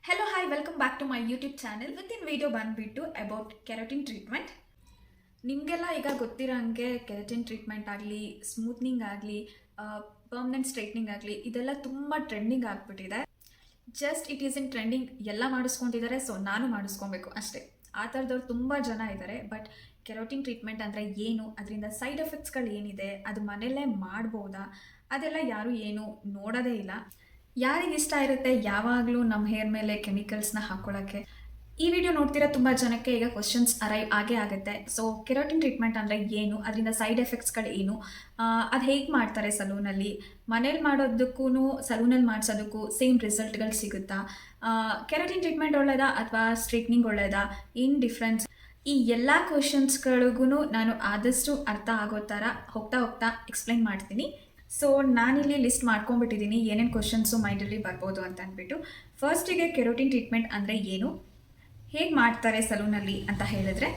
Hello, hi, welcome back to my YouTube channel. ಇವತ್ತಿನ video ಬಂದುಬಿಟ್ಟು about keratin treatment. ನಿಮಗೆಲ್ಲ ಈಗ ಗೊತ್ತಿರೋಂಗೆ ಕೆರಾಟಿನ್ ಟ್ರೀಟ್ಮೆಂಟ್ ಆಗಲಿ, ಸ್ಮೂತ್ನಿಂಗ್ ಆಗಲಿ, ಪರ್ಮನೆಂಟ್ ಸ್ಟ್ರೈಟ್ನಿಂಗ್ ಆಗಲಿ, ಇದೆಲ್ಲ ತುಂಬ ಟ್ರೆಂಡಿಂಗ್ ಆಗಿಬಿಟ್ಟಿದೆ. Just it is in trending, ಎಲ್ಲ ಮಾಡಿಸ್ಕೊಂಡಿದ್ದಾರೆ, ಸೊ ನಾನು ಮಾಡಿಸ್ಕೊಬೇಕು ಅಷ್ಟೇ. ಆ ಥರದವ್ರು ತುಂಬ ಜನ ಇದ್ದಾರೆ. ಬಟ್ ಕೆರಾಟಿನ್ ಟ್ರೀಟ್ಮೆಂಟ್ ಅಂದರೆ ಏನು, ಅದರಿಂದ ಸೈಡ್ ಎಫೆಕ್ಟ್ಸ್ಗಳು ಏನಿದೆ, ಅದು ಮನೆಯಲ್ಲೇ ಮಾಡ್ಬೋದಾ, ಅದೆಲ್ಲ ಯಾರೂ ಏನು ನೋಡೋದೇ ಇಲ್ಲ. ಯಾರಿಗೆ ಇಷ್ಟ ಇರುತ್ತೆ ಯಾವಾಗಲೂ ನಮ್ಮ ಹೇರ್ ಮೇಲೆ ಕೆಮಿಕಲ್ಸ್ನ ಹಾಕ್ಕೊಳ್ಳೋಕ್ಕೆ. ಈ ವಿಡಿಯೋ ನೋಡ್ತಿರೋ ತುಂಬ ಜನಕ್ಕೆ ಈಗ ಕ್ವಶನ್ಸ್ ಅರೈವ್ ಆಗೇ ಆಗುತ್ತೆ. ಸೊ ಕೆರಾಟಿನ್ ಟ್ರೀಟ್ಮೆಂಟ್ ಅಂದರೆ ಏನು, ಅದರಿಂದ ಸೈಡ್ ಎಫೆಕ್ಟ್ಸ್ಗಳು ಏನು, ಅದು ಹೇಗೆ ಮಾಡ್ತಾರೆ ಸಲೂನಲ್ಲಿ, ಮನೇಲಿ ಮಾಡೋದಕ್ಕೂ ಸಲೂನಲ್ಲಿ ಮಾಡಿಸೋದಕ್ಕೂ ಸೇಮ್ ರಿಸಲ್ಟ್ಗಳು ಸಿಗುತ್ತಾ, ಕೆರಾಟಿನ್ ಟ್ರೀಟ್ಮೆಂಟ್ ಒಳ್ಳೆಯದಾ ಅಥವಾ ಸ್ಟ್ರೈಟ್ನಿಂಗ್ ಒಳ್ಳೆಯದಾ, ಏನು ಡಿಫ್ರೆನ್ಸ್, ಈ ಎಲ್ಲ ಕ್ವಶನ್ಸ್ಗಳಿಗೂ ನಾನು ಆದಷ್ಟು ಅರ್ಥ ಆಗೋ ಥರ ಹೋಗ್ತಾ ಹೋಗ್ತಾ ಎಕ್ಸ್ಪ್ಲೈನ್ ಮಾಡ್ತೀನಿ. ಸೊ ನಾನಿಲ್ಲಿ ಲಿಸ್ಟ್ ಮಾಡ್ಕೊಂಡ್ಬಿಟ್ಟಿದ್ದೀನಿ ಏನೇನು ಕ್ವಶನ್ಸು ಮೈಂಡಲ್ಲಿ ಬರ್ಬೋದು ಅಂತ ಅಂದ್ಬಿಟ್ಟು. ಫಸ್ಟಿಗೆ ಕೆರಾಟಿನ್ ಟ್ರೀಟ್ಮೆಂಟ್ ಅಂದರೆ ಏನು, ಹೇಗೆ ಮಾಡ್ತಾರೆ ಸಲೂನಲ್ಲಿ ಅಂತ ಹೇಳಿದ್ರೆ,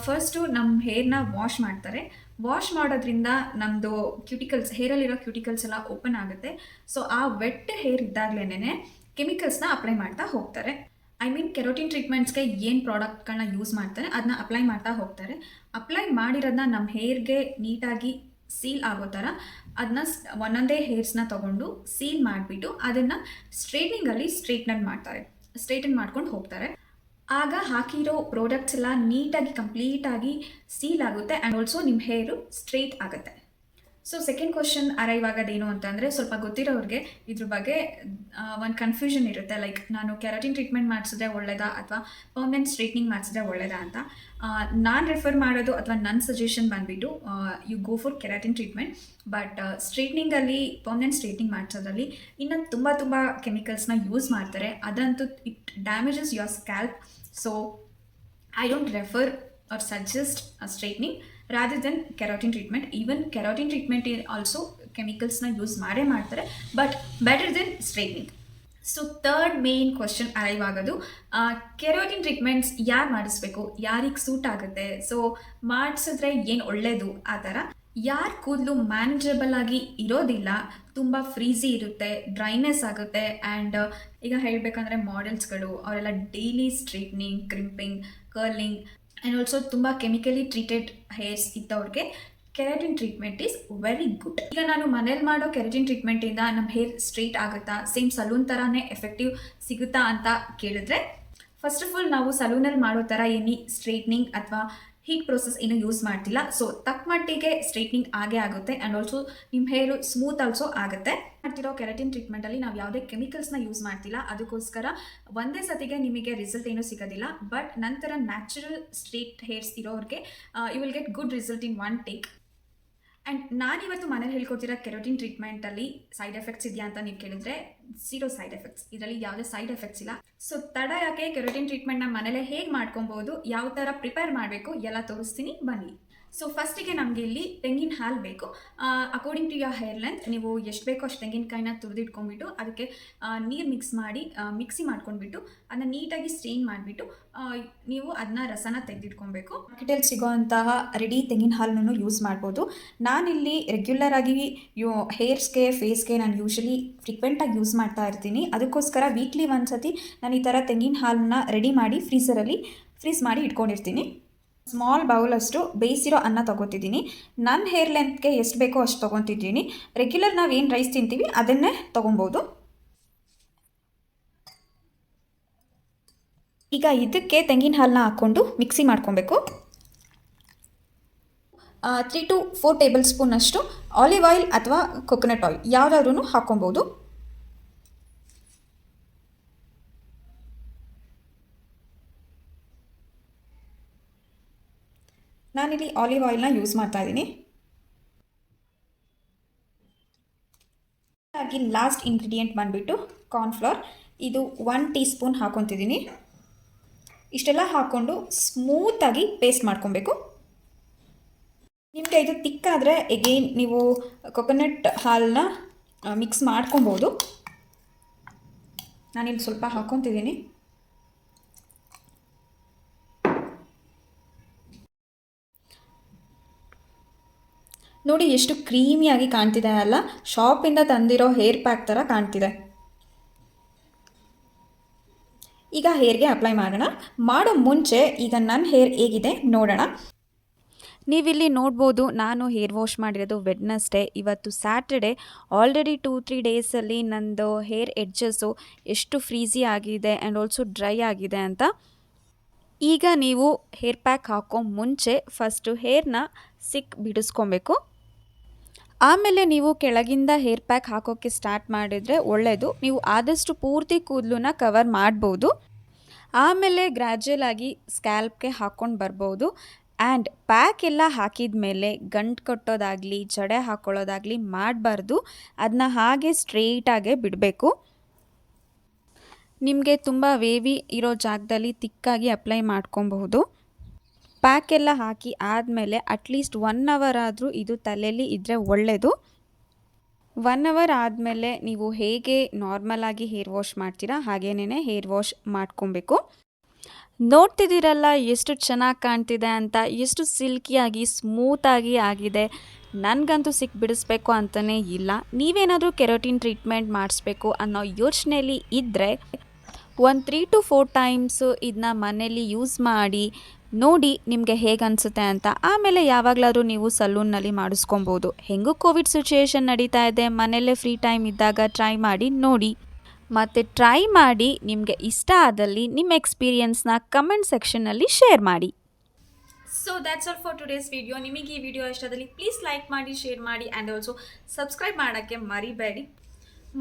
ಫಸ್ಟು ನಮ್ಮ ಹೇರ್ನ ವಾಶ್ ಮಾಡ್ತಾರೆ. ವಾಶ್ ಮಾಡೋದ್ರಿಂದ ನಮ್ಮದು ಕ್ಯೂಟಿಕಲ್ಸ್, ಹೇರಲ್ಲಿರೋ ಕ್ಯೂಟಿಕಲ್ಸ್ ಎಲ್ಲ ಓಪನ್ ಆಗುತ್ತೆ. ಸೊ ಆ ವೆಟ್ ಹೇರ್ ಇದ್ದಾಗಲೇ ಕೆಮಿಕಲ್ಸ್ನ ಅಪ್ಲೈ ಮಾಡ್ತಾ ಹೋಗ್ತಾರೆ. ಐ ಮೀನ್ ಕೆರಾಟಿನ್ ಟ್ರೀಟ್ಮೆಂಟ್ಸ್ಗೆ ಏನು ಪ್ರಾಡಕ್ಟ್ಗಳನ್ನ ಯೂಸ್ ಮಾಡ್ತಾರೆ ಅದನ್ನ ಅಪ್ಲೈ ಮಾಡ್ತಾ ಹೋಗ್ತಾರೆ. ಅಪ್ಲೈ ಮಾಡಿರೋದನ್ನ ನಮ್ಮ ಹೇರ್ಗೆ ನೀಟಾಗಿ ಸೀಲ್ ಆಗೋ ಥರ ಅದನ್ನ ಒಂದೊಂದೇ ಹೇರ್ಸ್ನ ತೊಗೊಂಡು ಸೀಲ್ ಮಾಡಿಬಿಟ್ಟು ಅದನ್ನು ಸ್ಟ್ರೈಟ್ನಿಂಗಲ್ಲಿ ಸ್ಟ್ರೈಟನ್ ಮಾಡ್ಕೊಂಡು ಹೋಗ್ತಾರೆ. ಆಗ ಹಾಕಿರೋ ಪ್ರಾಡಕ್ಟ್ಸ್ ಎಲ್ಲ ನೀಟಾಗಿ ಕಂಪ್ಲೀಟಾಗಿ ಸೀಲ್ ಆಗುತ್ತೆ ಆ್ಯಂಡ್ ಆಲ್ಸೋ ನಿಮ್ಮ ಹೇರು ಸ್ಟ್ರೈಟ್ ಆಗುತ್ತೆ. ಸೊ ಸೆಕೆಂಡ್ ಕ್ವಶನ್ ಅರೈವ್ ಆಗೋದೇನು ಅಂತಂದರೆ, ಸ್ವಲ್ಪ ಗೊತ್ತಿರೋರಿಗೆ ಇದ್ರ ಬಗ್ಗೆ ಒಂದು ಕನ್ಫ್ಯೂಷನ್ ಇರುತ್ತೆ. ಲೈಕ್ ನಾನು ಕೆರಾಟಿನ್ ಟ್ರೀಟ್ಮೆಂಟ್ ಮಾಡಿಸಿದ್ರೆ ಒಳ್ಳೆಯದಾ ಅಥವಾ ಪರ್ಮನೆಂಟ್ ಸ್ಟ್ರೈಟ್ನಿಂಗ್ ಮಾಡಿಸಿದ್ರೆ ಒಳ್ಳೆಯದಾ ಅಂತ. ನಾನು ರೆಫರ್ ಮಾಡೋದು ಅಥವಾ ನನ್ನ ಸಜೆಷನ್ ಬಂದುಬಿಟ್ಟು you go for keratin treatment. But ಸ್ಟ್ರೈಟ್ನಿಂಗಲ್ಲಿ, ಪರ್ಮನೆಂಟ್ ಸ್ಟ್ರೈಟ್ನಿಂಗ್ ಮಾಡಿಸೋದ್ರಲ್ಲಿ ಇನ್ನೊಂದು ತುಂಬ ಕೆಮಿಕಲ್ಸ್ನ ಯೂಸ್ ಮಾಡ್ತಾರೆ. ಅದಂತೂ it damages your scalp. So I don't refer or suggest a straightening rather than keratin treatment. Even keratin treatment is also chemicals na use ಮಾಡ್ತಾರೆ, but better than straightening. So third main question arrive ಆಗೋದು, keratin treatments ಯಾರು ಮಾಡಿಸ್ಬೇಕು, ಯಾರಿಗೆ suit ಆಗುತ್ತೆ, so ಮಾಡಿಸಿದ್ರೆ ಏನು ಒಳ್ಳೆಯದು ಆ ಥರ. ಯಾರ ಕೂದಲು ಮ್ಯಾನೇಜಬಲ್ ಆಗಿ ಇರೋದಿಲ್ಲ, ತುಂಬ ಫ್ರೀಝಿ ಇರುತ್ತೆ, ಡ್ರೈನೆಸ್ ಆಗುತ್ತೆ, ಆ್ಯಂಡ್ ಈಗ ಹೇಳಬೇಕಂದ್ರೆ ಮಾಡೆಲ್ಸ್ಗಳು ಅವರೆಲ್ಲ daily straightening, crimping, curling and also ತುಂಬ ಕೆಮಿಕಲಿ ಟ್ರೀಟೆಡ್ ಹೇರ್ಸ್ ಇದ್ದವ್ರಿಗೆ keratin treatment is very good. ಈಗ ನಾನು ಮನೇಲಿ ಮಾಡೋ ಕೆರಾಟಿನ್ ಟ್ರೀಟ್ಮೆಂಟಿಂದ ನಮ್ಮ ಹೇರ್ ಸ್ಟ್ರೈಟ್ ಆಗುತ್ತಾ, ಸೇಮ್ ಸಲೂನ್ ಥರನೇ ಎಫೆಕ್ಟಿವ್ ಸಿಗುತ್ತಾ ಅಂತ ಕೇಳಿದ್ರೆ, ಫಸ್ಟ್ ಆಫ್ ಆಲ್ ನಾವು ಸಲೂನಲ್ಲಿ ಮಾಡೋ ಥರ ಏನಿ ಸ್ಟ್ರೈಟ್ನಿಂಗ್ ಅಥವಾ ಹೀಟ್ ಪ್ರೊಸೆಸ್ ಏನೂ ಯೂಸ್ ಮಾಡ್ತಿಲ್ಲ. ಸೊ ತಕ್ಕ ಮಟ್ಟಿಗೆ ಸ್ಟ್ರೈಟ್ನಿಂಗ್ ಆಗೇ ಆಗುತ್ತೆ ಆ್ಯಂಡ್ ಆಲ್ಸೋ ನಿಮ್ಮ ಹೇರು ಸ್ಮೂತ್ ಆಲ್ಸೋ ಆಗುತ್ತೆ. ಮಾಡ್ತಿರೋ ಕೆರಾಟಿನ್ ಟ್ರೀಟ್ಮೆಂಟಲ್ಲಿ ನಾವು ಯಾವುದೇ ಕೆಮಿಕಲ್ಸ್ನ ಯೂಸ್ ಮಾಡ್ತಿಲ್ಲ, ಅದಕ್ಕೋಸ್ಕರ ಒಂದೇ ಸತಿಗೆ ನಿಮಗೆ ರಿಸಲ್ಟ್ ಏನೂ ಸಿಗೋದಿಲ್ಲ. ಬಟ್ ನಂತರ ನ್ಯಾಚುರಲ್ ಸ್ಟ್ರೈಟ್ ಹೇರ್ಸ್ ಇರೋರಿಗೆ you will get good result in one take. And ನಾನಿವತ್ತು ಮನೇಲಿ ಹೇಳ್ಕೊತಿರೋ ಕೆರಾಟಿನ್ ಟ್ರೀಟ್ಮೆಂಟಲ್ಲಿ ಸೈಡ್ ಎಫೆಕ್ಟ್ಸ್ ಇದೆಯಾ ಅಂತ ನೀವು ಕೇಳಿದ್ರೆ, ಝೀರೋ ಸೈಡ್ ಎಫೆಕ್ಟ್ಸ್, ಇದರಲ್ಲಿ ಯಾವುದೇ ಸೈಡ್ ಎಫೆಕ್ಟ್ಸ್ ಇಲ್ಲ. ಸೊ ತಡ ಯಾಕೆ, ಕೆರಾಟಿನ್ ಟ್ರೀಟ್ಮೆಂಟ್ನ ಮನೇಲೆ ಹೇಗೆ ಮಾಡ್ಕೊಬೋದು, ಯಾವ ಥರ ಪ್ರಿಪೇರ್ ಮಾಡಬೇಕು ಎಲ್ಲ ತೋರಿಸ್ತೀನಿ ಬನ್ನಿ. ಸೊ ಫಸ್ಟಿಗೆ ನಮಗೆ ಇಲ್ಲಿ ತೆಂಗಿನ ಹಾಲು ಬೇಕು. According to your hair length ನೀವು ಎಷ್ಟು ಬೇಕೋ ಅಷ್ಟು ತೆಂಗಿನಕಾಯಿನ ತುರಿದಿಟ್ಕೊಂಡ್ಬಿಟ್ಟು ಅದಕ್ಕೆ ನೀರು ಮಿಕ್ಸ್ ಮಾಡಿ ಮಿಕ್ಸಿ ಮಾಡ್ಕೊಂಡ್ಬಿಟ್ಟು ಅದನ್ನ ನೀಟಾಗಿ ಸ್ಟ್ರೈನ್ ಮಾಡಿಬಿಟ್ಟು ನೀವು ಅದನ್ನ ರಸನ ತೆಗೆದಿಟ್ಕೊಬೇಕು. ಮಾರ್ಕೆಟಲ್ಲಿ ಸಿಗೋವಂತಹ ರೆಡಿ ತೆಂಗಿನ ಹಾಲನ್ನು ಯೂಸ್ ಮಾಡ್ಬೋದು. ನಾನಿಲ್ಲಿ ರೆಗ್ಯುಲರ್ ಆಗಿ ಹೇರ್ಸ್ಗೆ, ಫೇಸ್ಗೆ ನಾನು ಯೂಶಲಿ ಫ್ರೀಕ್ವೆಂಟಾಗಿ ಯೂಸ್ ಮಾಡ್ತಾ ಇರ್ತೀನಿ. ಅದಕ್ಕೋಸ್ಕರ ವೀಕ್ಲಿ ಒಂದ್ಸತಿ ನಾನು ಈ ಥರ ತೆಂಗಿನ ಹಾಲನ್ನ ರೆಡಿ ಮಾಡಿ ಫ್ರೀಸ್ ಮಾಡಿ ಇಟ್ಕೊಂಡಿರ್ತೀನಿ. ಸ್ಮಾಲ್ ಬೌಲಷ್ಟು ಬೇಯಿಸಿರೋ ಅನ್ನ ತೊಗೋತಿದ್ದೀನಿ. ನನ್ನ ಹೇರ್ ಲೆಂತ್ಗೆ ಎಷ್ಟು ಬೇಕೋ ಅಷ್ಟು ತೊಗೊತಿದ್ದೀನಿ. ರೆಗ್ಯುಲರ್ ನಾವು ಏನು ರೈಸ್ ತಿಂತೀವಿ ಅದನ್ನೇ ತೊಗೊಬೋದು. ಈಗ ಇದಕ್ಕೆ ತೆಂಗಿನ ಹಾಲನ್ನ ಹಾಕ್ಕೊಂಡು ಮಿಕ್ಸಿ ಮಾಡ್ಕೊಬೇಕು. 3 to 4 ಟೇಬಲ್ ಸ್ಪೂನಷ್ಟು ಆಲಿವ್ ಆಯಿಲ್ ಅಥವಾ ಕೊಕೊನಟ್ ಆಯಿಲ್ ಯಾವುದಾದ್ರೂ ಹಾಕ್ಕೊಬೋದು. ನಾನಿಲ್ಲಿ ಆಲಿವ್ ಆಯಿಲ್ನ ಯೂಸ್ ಮಾಡ್ತಾ ಇದ್ದೀನಿ. ಹಾಗೆ ಲಾಸ್ಟ್ ಇಂಗ್ರೀಡಿಯೆಂಟ್ ಬಂದುಬಿಟ್ಟು ಕಾರ್ನ್ಫ್ಲೋರ್. ಇದು 1 ಟೀ ಸ್ಪೂನ್ ಹಾಕ್ಕೊತಿದ್ದೀನಿ. ಇಷ್ಟೆಲ್ಲ ಹಾಕ್ಕೊಂಡು ಸ್ಮೂತಾಗಿ ಪೇಸ್ಟ್ ಮಾಡ್ಕೊಬೇಕು. ನಿಮಗೆ ಇದು ತಿಕ್ಕಾದರೆ ಎಗೇನ್ ನೀವು ಕೊಕೊನಟ್ ಹಾಲನ್ನ ಮಿಕ್ಸ್ ಮಾಡ್ಕೊಬೋದು. ನಾನಿಲ್ಲಿ ಸ್ವಲ್ಪ ಹಾಕ್ಕೊತಿದ್ದೀನಿ. ನೋಡಿ ಎಷ್ಟು ಕ್ರೀಮಿಯಾಗಿ ಕಾಣ್ತಿದೆ ಅಲ್ಲ, ಶಾಪಿಂದ ತಂದಿರೋ ಹೇರ್ ಪ್ಯಾಕ್ ಥರ ಕಾಣ್ತಿದೆ. ಈಗ ಹೇರ್ಗೆ ಅಪ್ಲೈ ಮಾಡೋಣ. ಮಾಡೋ ಮುಂಚೆ ಈಗ ನನ್ನ ಹೇರ್ ಹೇಗಿದೆ ನೋಡೋಣ. ನೀವಿಲ್ಲಿ ನೋಡ್ಬೋದು, ನಾನು ಹೇರ್ ವಾಶ್ ಮಾಡಿರೋದು ವೆಡ್ನಸ್ಡೇ, ಇವತ್ತು ಸ್ಯಾಟರ್ಡೇ. ಆಲ್ರೆಡಿ 2-3 ಡೇಸಲ್ಲಿ ನಂದು ಹೇರ್ ಎಡ್ಜಸ್ಸು ಎಷ್ಟು ಫ್ರೀಝಿ ಆಗಿದೆ ಆ್ಯಂಡ್ ಆಲ್ಸೋ ಡ್ರೈ ಆಗಿದೆ ಅಂತ. ಈಗ ನೀವು ಹೇರ್ ಪ್ಯಾಕ್ ಹಾಕೋ ಮುಂಚೆ ಫಸ್ಟು ಹೇರ್ನ ಬಿಡಿಸ್ಕೊಬೇಕು. ಆಮೇಲೆ ನೀವು ಕೆಳಗಿಂದ ಹೇರ್ ಪ್ಯಾಕ್ ಹಾಕೋಕ್ಕೆ ಸ್ಟಾರ್ಟ್ ಮಾಡಿದರೆ ಒಳ್ಳೆಯದು. ನೀವು ಆದಷ್ಟು ಪೂರ್ತಿ ಕೂದಲನ್ನ ಕವರ್ ಮಾಡ್ಬೋದು. ಆಮೇಲೆ ಗ್ರ್ಯಾಜುಯಲ್ ಆಗಿ ಸ್ಕ್ಯಾಲ್ಪ್ಗೆ ಹಾಕ್ಕೊಂಡು ಬರ್ಬೋದು. ಆ್ಯಂಡ್ ಪ್ಯಾಕ್ ಎಲ್ಲ ಹಾಕಿದ ಮೇಲೆ ಗಂಟು ಕಟ್ಟೋದಾಗಲಿ ಜಡೆ ಹಾಕ್ಕೊಳ್ಳೋದಾಗಲಿ ಮಾಡಬಾರ್ದು. ಅದನ್ನ ಹಾಗೆ ಸ್ಟ್ರೇಟಾಗೆ ಬಿಡಬೇಕು. ನಿಮಗೆ ತುಂಬ ವೇವಿ ಇರೋ ಜಾಗದಲ್ಲಿ ತಿಕ್ಕಾಗಿ ಅಪ್ಲೈ ಮಾಡ್ಕೊಬಹುದು. ಪ್ಯಾಕ್ ಎಲ್ಲ ಹಾಕಿ ಆದಮೇಲೆ ಅಟ್ಲೀಸ್ಟ್ 1 ಅವರ್ ಆದರೂ ಇದು ತಲೆಯಲ್ಲಿ ಇದ್ದರೆ ಒಳ್ಳೆಯದು. 1 ಅವರ್ ಆದಮೇಲೆ ನೀವು ಹೇಗೆ ನಾರ್ಮಲಾಗಿ ಹೇರ್ ವಾಶ್ ಮಾಡ್ತೀರಾ ಹಾಗೇನೇ ಹೇರ್ ವಾಶ್ ಮಾಡ್ಕೊಬೇಕು. ನೋಡ್ತಿದ್ದೀರಲ್ಲ ಎಷ್ಟು ಚೆನ್ನಾಗಿ ಕಾಣ್ತಿದೆ ಅಂತ, ಎಷ್ಟು ಸಿಲ್ಕಿಯಾಗಿ ಸ್ಮೂತಾಗಿ ಆಗಿದೆ. ನನಗಂತೂ ಬಿಡಿಸ್ಬೇಕು ಅಂತಲೇ ಇಲ್ಲ. ನೀವೇನಾದರೂ ಕೆರಾಟಿನ್ ಟ್ರೀಟ್ಮೆಂಟ್ ಮಾಡಿಸ್ಬೇಕು ಅನ್ನೋ ಯೋಚನೆಯಲ್ಲಿ ಇದ್ದರೆ ಒಂದು 3 to 4 ಟೈಮ್ಸು ಇದನ್ನ ಮನೇಲಿ ಯೂಸ್ ಮಾಡಿ ನೋಡಿ ನಿಮಗೆ ಹೇಗೆ ಅನಿಸುತ್ತೆ ಅಂತ. ಆಮೇಲೆ ಯಾವಾಗಲಾದ್ರೂ ನೀವು ಸಲೂನ್ನಲ್ಲಿ ಮಾಡಿಸ್ಕೊಬೋದು. ಹೆಂಗೂ ಕೋವಿಡ್ ಸಿಚುಯೇಷನ್ ನಡೀತಾ ಇದೆ, ಮನೆಯಲ್ಲೇ ಫ್ರೀ ಟೈಮ್ ಇದ್ದಾಗ ಟ್ರೈ ಮಾಡಿ ನೋಡಿ. ಮತ್ತು ಟ್ರೈ ಮಾಡಿ ನಿಮಗೆ ಇಷ್ಟ ಆದಲ್ಲಿ ನಿಮ್ಮ ಎಕ್ಸ್ಪೀರಿಯನ್ಸ್ನ ಕಮೆಂಟ್ ಸೆಕ್ಷನ್ನಲ್ಲಿ ಶೇರ್ ಮಾಡಿ. So that's all for today's video. ನಿಮಗೆ ಈ ವಿಡಿಯೋ ಇಷ್ಟದಲ್ಲಿ ಪ್ಲೀಸ್ ಲೈಕ್ ಮಾಡಿ, ಶೇರ್ ಮಾಡಿ ಆ್ಯಂಡ್ ಆಲ್ಸೋ ಸಬ್ಸ್ಕ್ರೈಬ್ ಮಾಡೋಕ್ಕೆ ಮರಿಬೇಡಿ.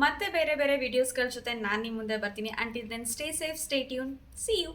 ಮತ್ತೆ ಬೇರೆ ಬೇರೆ ವಿಡಿಯೋಸ್ಗಳ ಜೊತೆ ನಾನು ನಿಮ್ಮ ಮುಂದೆ ಬರ್ತೀನಿ. Until then stay safe, stay tune, see you.